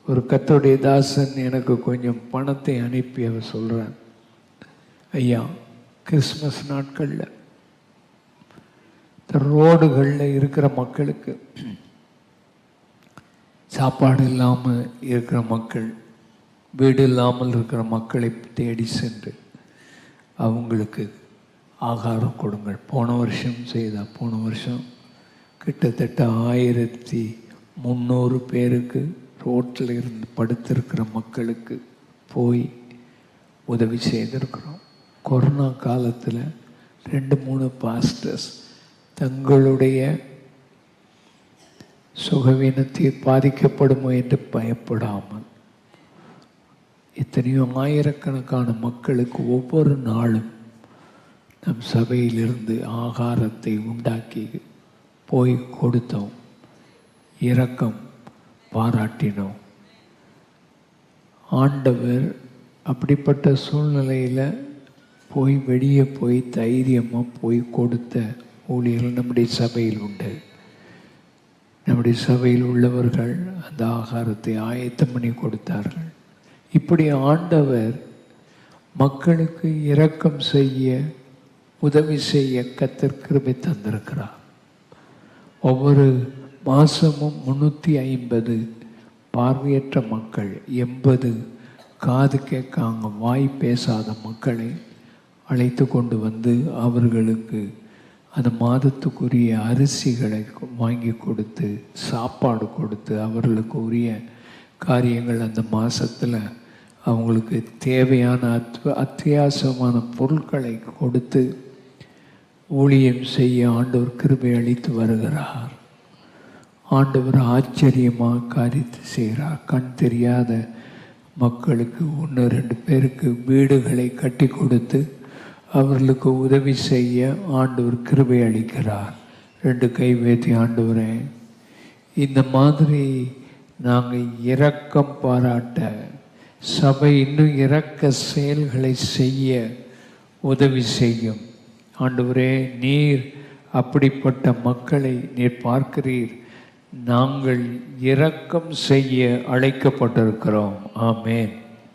ஒரு கர்த்தருடைய தாசன் எனக்கு கொஞ்சம் பணத்தை அனுப்பி அவர் சொல்கிறார், ஐயா கிறிஸ்மஸ் நாட்களில் ரோடுகளில் இருக்கிற மக்களுக்கு, சாப்பாடு இல்லாமல் இருக்கிற மக்கள், வீடு இல்லாமல் இருக்கிற மக்களை தேடி சென்று அவங்களுக்கு ஆகாரம் கொடுங்கள். போன வருஷம் கிட்டத்தட்ட 1300 பேருக்கு ரோட்டில் இருந்து படுத்திருக்கிற மக்களுக்கு போய் உதவி செய்திருக்கிறோம். கொரோனா காலத்தில் 2-3 பாஸ்டர்ஸ் தங்களுடைய சுகவீனத்தை பாதிக்கப்படுமோ என்று பயப்படாமல் எத்தனையோ ஆயிரக்கணக்கான மக்களுக்கு ஒவ்வொரு நாளும் நம் சபையிலிருந்து ஆகாரத்தை உண்டாக்கி போய் கொடுத்தோம், இரக்கம் பாராட்டினோம். ஆண்டவர் அப்படிப்பட்ட சூழ்நிலையில் வெளியே போய் தைரியமாக போய் கொடுத்த ஊழியர்கள் நம்முடைய சபையில் உண்டு. நம்முடைய சபையில் உள்ளவர்கள் அந்த ஆகாரத்தை ஆயத்தம் பண்ணி கொடுத்தார்கள். இப்படி ஆண்டவர் மக்களுக்கு இரக்கம் செய்ய, உதவி செய்ய கர்த்தர் கிருபை தந்திருக்கிறார். ஒவ்வொரு மாதமும் 350 பார்வையற்ற மக்கள், 80 காது கேட்காங்க வாய் பேசாத மக்களை அழைத்து கொண்டு வந்து அவர்களுக்கு அந்த மாதத்துக்குரிய அரிசிகளை வாங்கி கொடுத்து, சாப்பாடு கொடுத்து, அவர்களுக்கு உரிய காரியங்கள் அந்த மாதத்தில் அவங்களுக்கு தேவையான அத்தியாவசியமான பொருட்களை கொடுத்து ஊழியம் செய்ய ஆண்டவர் கிருபை அளித்து வருகிறார். ஆண்டவர் ஆச்சரியமாக காரியத்தை செய்கிறார். கண் தெரியாத மக்களுக்கு 1-2 பேருக்கு வீடுகளை கட்டி கொடுத்து அவர்களுக்கு உதவி செய்ய ஆண்டவர் கிருபை அளிக்கிறார். 2 கை வைத்து, ஆண்டவரே இந்த மாதிரி நாங்கள் இரக்கம் பாராட்ட, சபை இன்னும் இரக்க செயல்களை செய்ய உதவி செய்யும். ஆண்டவரே நீர் அப்படிப்பட்ட மக்களை நீர் பார்க்கிறீர். நாங்கள் இரக்கம் செய்ய அழைக்கப்பட்டிருக்கிறோம். ஆமென்.